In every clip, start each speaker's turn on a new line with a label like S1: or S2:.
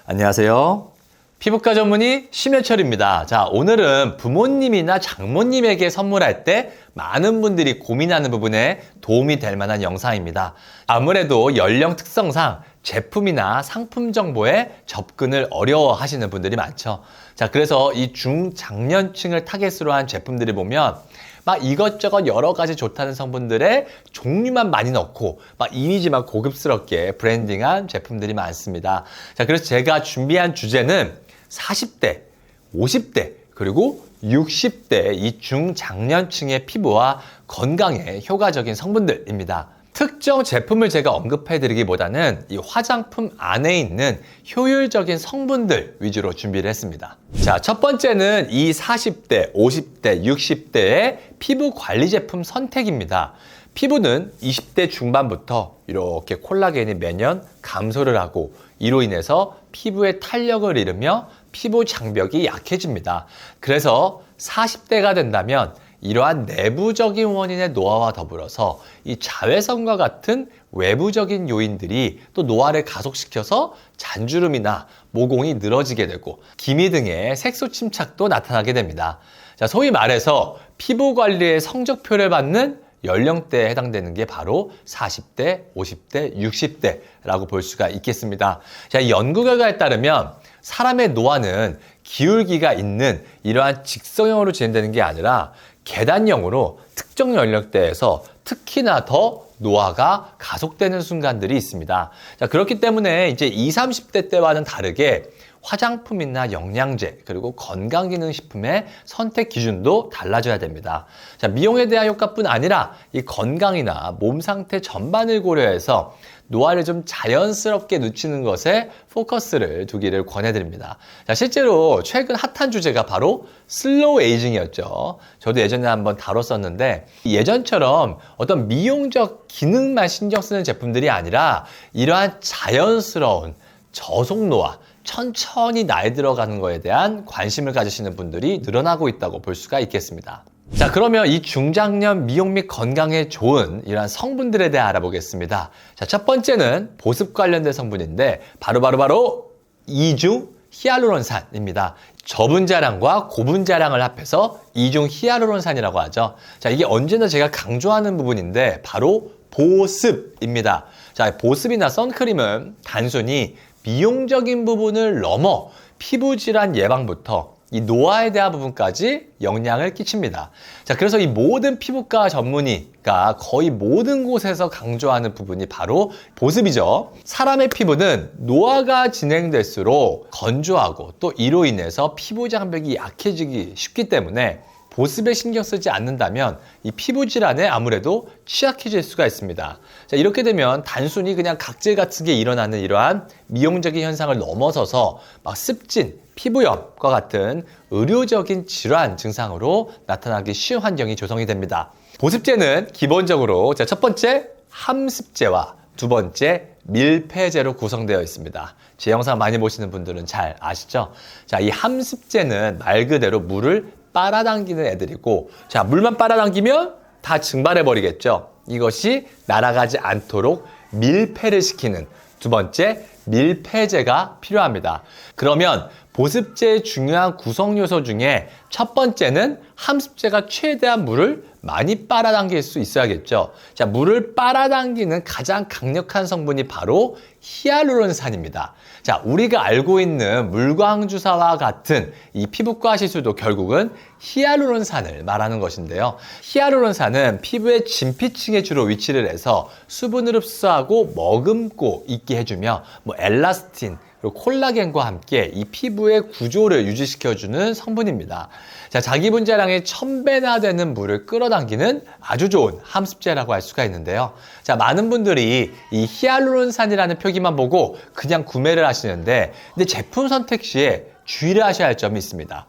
S1: 안녕하세요. 피부과 전문의 심현철입니다. 자, 오늘은 부모님이나 장모님에게 선물할 때 많은 분들이 고민하는 부분에 도움이 될 만한 영상입니다. 아무래도 연령 특성상 제품이나 상품 정보에 접근을 어려워하시는 분들이 많죠. 자, 그래서 이 중장년층을 타겟으로 한 제품들을 보면 막 이것저것 여러 가지 좋다는 성분들의 종류만 많이 넣고 막 이미지만 고급스럽게 브랜딩한 제품들이 많습니다. 자, 그래서 제가 준비한 주제는 40대, 50대, 그리고 60대 이 중장년층의 피부와 건강에 효과적인 성분들입니다. 특정 제품을 제가 언급해드리기보다는 이 화장품 안에 있는 효율적인 성분들 위주로 준비를 했습니다. 자, 첫 번째는 이 40대, 50대, 60대의 피부 관리 제품 선택입니다. 피부는 20대 중반부터 이렇게 콜라겐이 매년 감소를 하고 이로 인해서 피부의 탄력을 잃으며 피부 장벽이 약해집니다. 그래서 40대가 된다면 이러한 내부적인 원인의 노화와 더불어서 이 자외선과 같은 외부적인 요인들이 또 노화를 가속시켜서 잔주름이나 모공이 늘어지게 되고 기미 등의 색소 침착도 나타나게 됩니다. 자, 소위 말해서 피부 관리의 성적표를 받는 연령대에 해당되는 게 바로 40대, 50대, 60대라고 볼 수가 있겠습니다. 자, 연구 결과에 따르면 사람의 노화는 기울기가 있는 이러한 직선형으로 진행되는 게 아니라 계단형으로 특정 연령대에서 특히나 더 노화가 가속되는 순간들이 있습니다. 자, 그렇기 때문에 이제 20, 30대 때와는 다르게 화장품이나 영양제 그리고 건강기능식품의 선택 기준도 달라져야 됩니다. 자, 미용에 대한 효과뿐 아니라 이 건강이나 몸 상태 전반을 고려해서 노화를 좀 자연스럽게 늦추는 것에 포커스를 두기를 권해드립니다. 자, 실제로 최근 핫한 주제가 바로 슬로우 에이징이었죠. 저도 예전에 한번 다뤘었는데 예전처럼 어떤 미용적 기능만 신경 쓰는 제품들이 아니라 이러한 자연스러운 저속 노화, 천천히 나이 들어가는 것에 대한 관심을 가지시는 분들이 늘어나고 있다고 볼 수가 있겠습니다. 자, 그러면 이 중장년 미용 및 건강에 좋은 이러한 성분들에 대해 알아보겠습니다. 자, 첫 번째는 보습 관련된 성분인데 바로 이중 히알루론산입니다. 저분자량과 고분자량을 합해서 이중 히알루론산이라고 하죠. 자, 이게 언제나 제가 강조하는 부분인데 바로 보습입니다. 자, 보습이나 선크림은 단순히 미용적인 부분을 넘어 피부 질환 예방부터 이 노화에 대한 부분까지 영향을 끼칩니다. 자, 그래서 이 모든 피부과 전문의가 거의 모든 곳에서 강조하는 부분이 바로 보습이죠. 사람의 피부는 노화가 진행될수록 건조하고 또 이로 인해서 피부 장벽이 약해지기 쉽기 때문에 보습에 신경 쓰지 않는다면 이 피부 질환에 아무래도 취약해질 수가 있습니다. 자, 이렇게 되면 단순히 그냥 각질 같은 게 일어나는 이러한 미용적인 현상을 넘어서서 막 습진, 피부염과 같은 의료적인 질환 증상으로 나타나기 쉬운 환경이 조성이 됩니다. 보습제는 기본적으로 첫 번째 함습제와 두 번째 밀폐제로 구성되어 있습니다. 제 영상 많이 보시는 분들은 잘 아시죠? 자, 이 함습제는 말 그대로 물을 빨아당기는 애들이고, 자, 물만 빨아당기면 다 증발해 버리겠죠. 이것이 날아가지 않도록 밀폐를 시키는 두 번째 밀폐제가 필요합니다. 그러면 보습제의 중요한 구성 요소 중에 첫 번째는 함습제가 최대한 물을 많이 빨아당길 수 있어야겠죠. 자, 물을 빨아당기는 가장 강력한 성분이 바로 히알루론산입니다. 자, 우리가 알고 있는 물광주사와 같은 이 피부과 시술도 결국은 히알루론산을 말하는 것인데요. 히알루론산은 피부의 진피층에 주로 위치를 해서 수분을 흡수하고 머금고 있게 해주며 엘라스틴, 그리고 콜라겐과 함께 이 피부의 구조를 유지시켜주는 성분입니다. 자, 자기 분자량의 1000배나 되는 물을 끌어당기는 아주 좋은 함습제라고 할 수가 있는데요. 자, 많은 분들이 이 히알루론산이라는 표기만 보고 그냥 구매를 하시는데, 근데 제품 선택 시에 주의를 하셔야 할 점이 있습니다.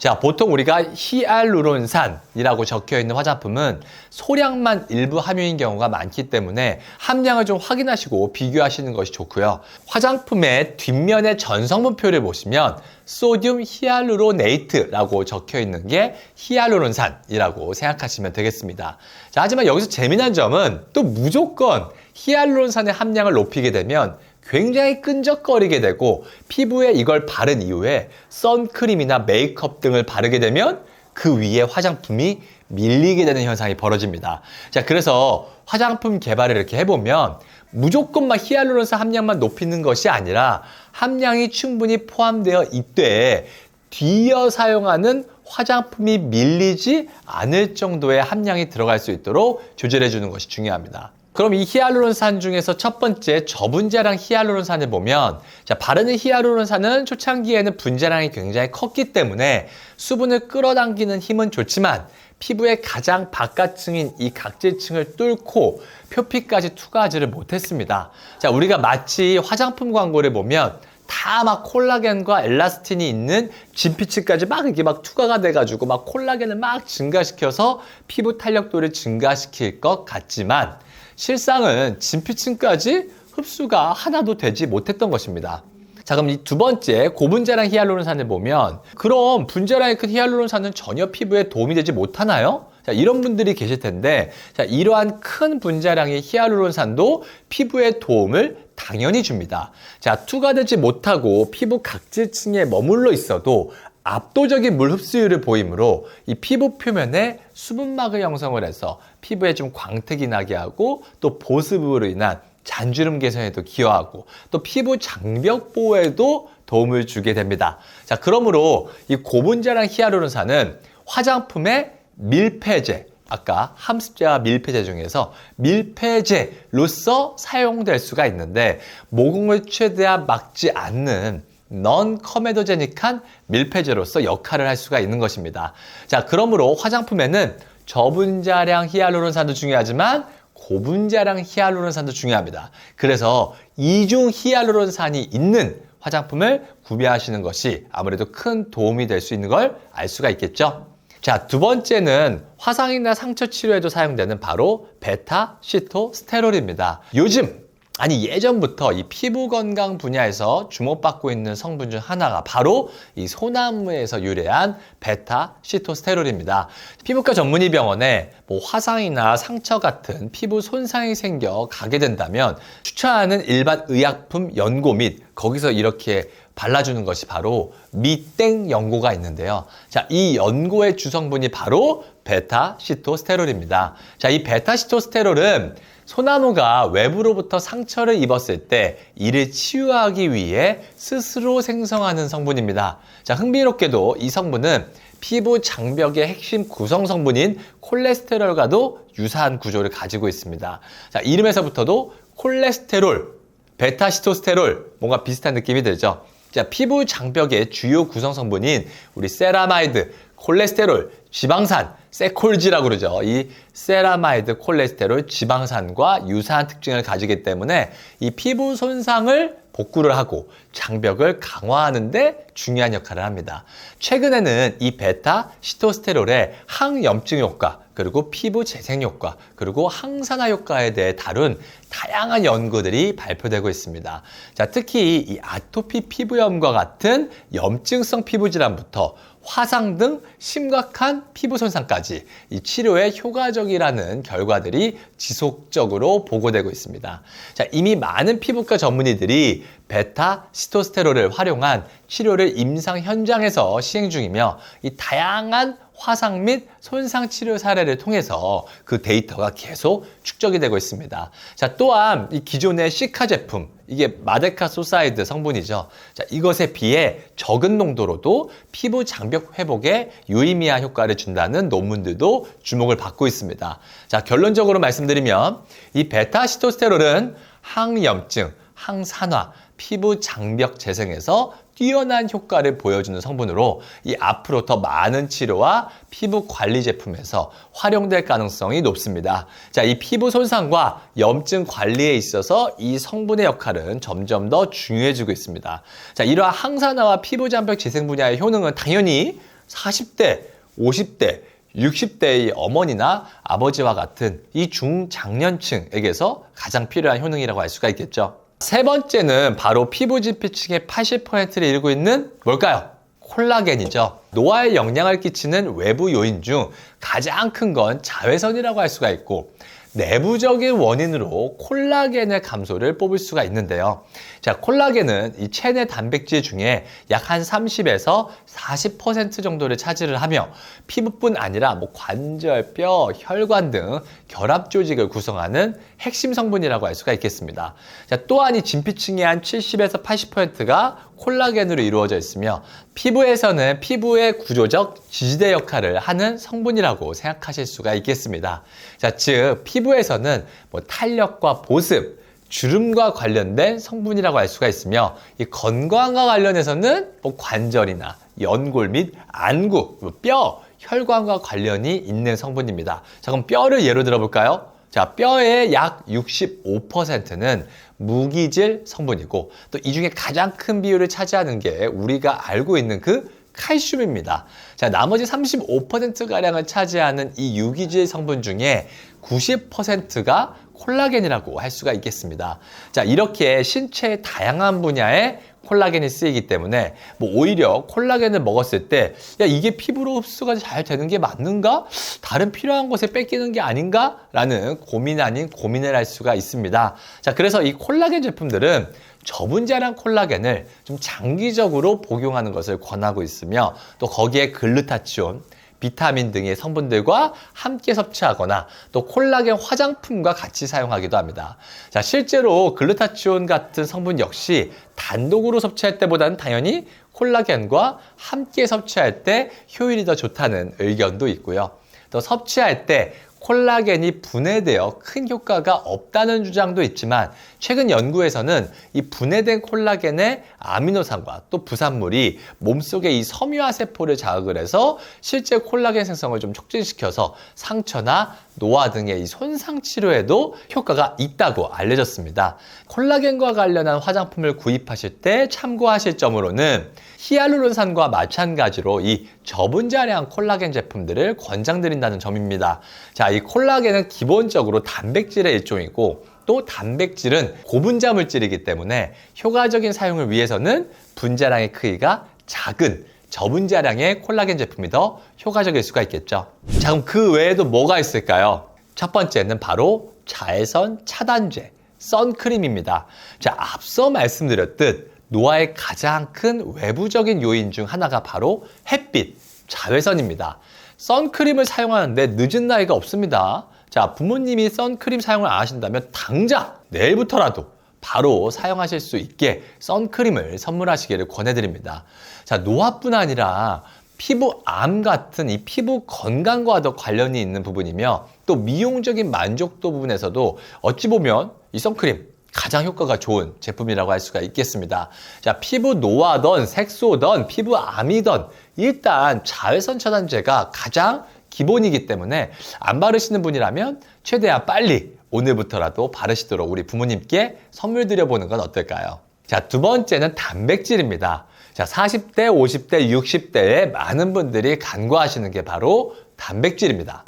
S1: 자, 보통 우리가 히알루론산이라고 적혀있는 화장품은 소량만 일부 함유인 경우가 많기 때문에 함량을 좀 확인하시고 비교하시는 것이 좋고요. 화장품의 뒷면의 전성분표를 보시면 소듐 히알루로네이트라고 적혀있는 게 히알루론산이라고 생각하시면 되겠습니다. 자, 하지만 여기서 재미난 점은 또 무조건 히알루론산의 함량을 높이게 되면 굉장히 끈적거리게 되고 피부에 이걸 바른 이후에 선크림이나 메이크업 등을 바르게 되면 그 위에 화장품이 밀리게 되는 현상이 벌어집니다. 자, 그래서 화장품 개발을 이렇게 해보면 무조건 막 히알루론산 함량만 높이는 것이 아니라 함량이 충분히 포함되어 있되 뒤이어 사용하는 화장품이 밀리지 않을 정도의 함량이 들어갈 수 있도록 조절해 주는 것이 중요합니다. 그럼 이 히알루론산 중에서 첫 번째 저분자량 히알루론산을 보면, 자, 바르는 히알루론산은 초창기에는 분자량이 굉장히 컸기 때문에 수분을 끌어당기는 힘은 좋지만 피부의 가장 바깥층인 이 각질층을 뚫고 표피까지 투과하지를 못했습니다. 자, 우리가 마치 화장품 광고를 보면 다 막 콜라겐과 엘라스틴이 있는 진피층까지 막 이게 막 투과가 돼가지고 막 콜라겐을 막 증가시켜서 피부 탄력도를 증가시킬 것 같지만 실상은 진피층까지 흡수가 하나도 되지 못했던 것입니다. 자, 그럼 이 두 번째 고분자량 히알루론산을 보면 그럼 분자량이 큰 히알루론산은 전혀 피부에 도움이 되지 못하나요? 자, 이런 분들이 계실 텐데, 자, 이러한 큰 분자량의 히알루론산도 피부에 도움을 당연히 줍니다. 자, 투과되지 못하고 피부 각질층에 머물러 있어도 압도적인 물 흡수율을 보이므로 이 피부 표면에 수분막을 형성을 해서 피부에 좀 광택이 나게 하고 또 보습으로 인한 잔주름 개선에도 기여하고 또 피부 장벽 보호에도 도움을 주게 됩니다. 자, 그러므로 이 고분자량 히알루론산은 화장품의 밀폐제, 아까 함습제와 밀폐제 중에서 밀폐제로서 사용될 수가 있는데 모공을 최대한 막지 않는 넌 커메도제닉한 밀폐제로서 역할을 할 수가 있는 것입니다. 자, 그러므로 화장품에는 저분자량 히알루론산도 중요하지만 고분자량 히알루론산도 중요합니다. 그래서 이중 히알루론산이 있는 화장품을 구매하시는 것이 아무래도 큰 도움이 될 수 있는 걸 알 수가 있겠죠. 자, 두 번째는 화상이나 상처 치료에도 사용되는 바로 베타 시토스테롤입니다. 요즘, 아니 예전부터 이 피부 건강 분야에서 주목받고 있는 성분 중 하나가 바로 이 소나무에서 유래한 베타 시토스테롤입니다. 피부과 전문의 병원에 뭐 화상이나 상처 같은 피부 손상이 생겨 가게 된다면 추천하는 일반 의약품 연고 및 거기서 이렇게 발라주는 것이 바로 미땡 연고가 있는데요. 자, 이 연고의 주성분이 바로 베타 시토스테롤입니다. 자, 이 베타 시토스테롤은 소나무가 외부로부터 상처를 입었을 때 이를 치유하기 위해 스스로 생성하는 성분입니다. 자, 흥미롭게도 이 성분은 피부 장벽의 핵심 구성 성분인 콜레스테롤과도 유사한 구조를 가지고 있습니다. 자, 이름에서부터도 콜레스테롤, 베타시토스테롤 뭔가 비슷한 느낌이 들죠. 자, 피부 장벽의 주요 구성 성분인 우리 세라마이드, 콜레스테롤, 지방산, 세콜지라고 그러죠. 이 세라마이드, 콜레스테롤, 지방산과 유사한 특징을 가지기 때문에 이 피부 손상을 복구를 하고 장벽을 강화하는 데 중요한 역할을 합니다. 최근에는 이 베타 시토스테롤의 항염증 효과, 그리고 피부 재생 효과, 그리고 항산화 효과에 대해 다룬 다양한 연구들이 발표되고 있습니다. 자, 특히 이 아토피 피부염과 같은 염증성 피부 질환부터 화상 등 심각한 피부 손상까지 이 치료에 효과적이라는 결과들이 지속적으로 보고되고 있습니다. 자, 이미 많은 피부과 전문의들이 베타 시토스테롤을 활용한 치료를 임상 현장에서 시행 중이며 이 다양한 화상 및 손상 치료 사례를 통해서 그 데이터가 계속 축적이 되고 있습니다. 자, 또한 이 기존의 시카 제품, 이게 마데카소사이드 성분이죠. 자, 이것에 비해 적은 농도로도 피부 장벽 회복에 유의미한 효과를 준다는 논문들도 주목을 받고 있습니다. 자, 결론적으로 말씀드리면 이 베타시토스테롤은 항염증, 항산화, 피부 장벽 재생에서 뛰어난 효과를 보여주는 성분으로 이 앞으로 더 많은 치료와 피부 관리 제품에서 활용될 가능성이 높습니다. 자, 이 피부 손상과 염증 관리에 있어서 이 성분의 역할은 점점 더 중요해지고 있습니다. 자, 이러한 항산화와 피부 장벽 재생 분야의 효능은 당연히 40대, 50대, 60대의 어머니나 아버지와 같은 이 중장년층에게서 가장 필요한 효능이라고 할 수가 있겠죠. 세 번째는 바로 피부 진피층의 80%를 이루고 있는 뭘까요? 콜라겐이죠. 노화에 영향을 끼치는 외부 요인 중 가장 큰 건 자외선이라고 할 수가 있고 내부적인 원인으로 콜라겐의 감소를 뽑을 수가 있는데요. 자, 콜라겐은 이 체내 단백질 중에 약 한 30에서 40% 정도를 차지를 하며 피부뿐 아니라 관절, 뼈, 혈관 등 결합 조직을 구성하는 핵심 성분이라고 할 수가 있겠습니다. 자, 또한 이 진피층의 한 70에서 80%가 콜라겐으로 이루어져 있으며 피부에서는 피부의 구조적 지지대 역할을 하는 성분이라고 생각하실 수가 있겠습니다. 자, 즉 피부에서는 탄력과 보습, 주름과 관련된 성분이라고 할 수가 있으며 이 건강과 관련해서는 관절이나 연골 및 안구, 뼈, 혈관과 관련이 있는 성분입니다. 자, 그럼 뼈를 예로 들어볼까요? 자, 뼈의 약 65%는 무기질 성분이고 또 이 중에 가장 큰 비율을 차지하는 게 우리가 알고 있는 그 칼슘입니다. 자, 나머지 35%가량을 차지하는 이 유기질 성분 중에 90%가 콜라겐이라고 할 수가 있겠습니다. 자, 이렇게 신체의 다양한 분야에 콜라겐이 쓰이기 때문에 오히려 콜라겐을 먹었을 때 이게 피부로 흡수가 잘 되는 게 맞는가? 다른 필요한 곳에 뺏기는 게 아닌가? 라는 고민 아닌 고민을 할 수가 있습니다. 자, 그래서 이 콜라겐 제품들은 저분자량 콜라겐을 좀 장기적으로 복용하는 것을 권하고 있으며 또 거기에 글루타치온, 비타민 등의 성분들과 함께 섭취하거나 또 콜라겐 화장품과 같이 사용하기도 합니다. 자, 실제로 글루타치온 같은 성분 역시 단독으로 섭취할 때보다는 당연히 콜라겐과 함께 섭취할 때 효율이 더 좋다는 의견도 있고요. 또 섭취할 때 콜라겐이 분해되어 큰 효과가 없다는 주장도 있지만 최근 연구에서는 이 분해된 콜라겐의 아미노산과 또 부산물이 몸속의 이 섬유화 세포를 자극을 해서 실제 콜라겐 생성을 좀 촉진시켜서 상처나 노화 등의 이 손상 치료에도 효과가 있다고 알려졌습니다. 콜라겐과 관련한 화장품을 구입하실 때 참고하실 점으로는 히알루론산과 마찬가지로 이 저분자량 콜라겐 제품들을 권장드린다는 점입니다. 자, 이 콜라겐은 기본적으로 단백질의 일종이고 또 단백질은 고분자 물질이기 때문에 효과적인 사용을 위해서는 분자량의 크기가 작은 저분자량의 콜라겐 제품이 더 효과적일 수가 있겠죠. 자, 그럼 그 외에도 뭐가 있을까요? 첫 번째는 바로 자외선 차단제, 선크림입니다. 자, 앞서 말씀드렸듯 노화의 가장 큰 외부적인 요인 중 하나가 바로 햇빛, 자외선입니다. 선크림을 사용하는데 늦은 나이가 없습니다. 자, 부모님이 선크림 사용을 안 하신다면 당장 내일부터라도 바로 사용하실 수 있게 선크림을 선물하시기를 권해드립니다. 자, 노화뿐 아니라 피부암 같은 이 피부 건강과도 관련이 있는 부분이며 또 미용적인 만족도 부분에서도 어찌 보면 이 선크림 가장 효과가 좋은 제품이라고 할 수가 있겠습니다. 자, 피부 노화든 색소든 피부암이든 일단 자외선 차단제가 가장 기본이기 때문에 안 바르시는 분이라면 최대한 빨리 오늘부터라도 바르시도록 우리 부모님께 선물 드려보는 건 어떨까요? 자, 두 번째는 단백질입니다. 자, 40대, 50대, 60대에 많은 분들이 간과하시는 게 바로 단백질입니다.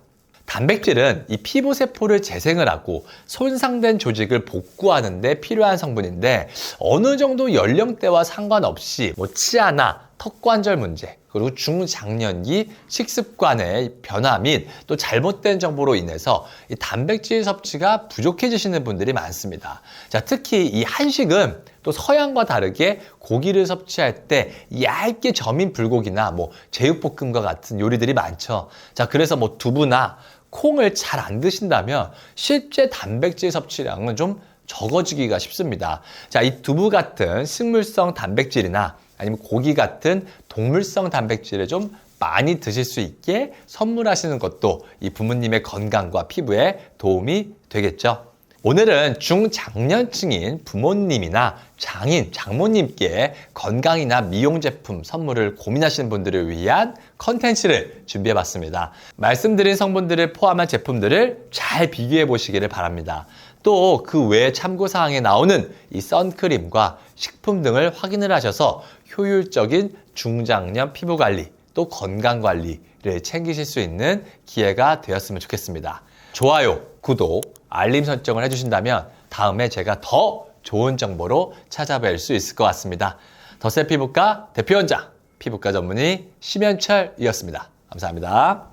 S1: 단백질은 이 피부 세포를 재생을 하고 손상된 조직을 복구하는 데 필요한 성분인데 어느 정도 연령대와 상관없이 치아나 턱관절 문제, 그리고 중장년기 식습관의 변화 및 또 잘못된 정보로 인해서 이 단백질 섭취가 부족해지시는 분들이 많습니다. 자, 특히 이 한식은 또 서양과 다르게 고기를 섭취할 때 얇게 저민 불고기나 제육볶음과 같은 요리들이 많죠. 자, 그래서 두부나 콩을 잘 안 드신다면 실제 단백질 섭취량은 좀 적어지기가 쉽습니다. 자, 이 두부 같은 식물성 단백질이나 아니면 고기 같은 동물성 단백질을 좀 많이 드실 수 있게 선물하시는 것도 이 부모님의 건강과 피부에 도움이 되겠죠. 오늘은 중장년층인 부모님이나 장인, 장모님께 건강이나 미용 제품 선물을 고민하시는 분들을 위한 컨텐츠를 준비해봤습니다. 말씀드린 성분들을 포함한 제품들을 잘 비교해 보시기를 바랍니다. 또 그 외에 참고사항에 나오는 이 선크림과 식품 등을 확인을 하셔서 효율적인 중장년 피부관리 또 건강관리를 챙기실 수 있는 기회가 되었으면 좋겠습니다. 좋아요, 구독, 알림 설정을 해주신다면 다음에 제가 더 좋은 정보로 찾아뵐 수 있을 것 같습니다. 더셀 피부과 대표원장, 피부과 전문의 심현철이었습니다. 감사합니다.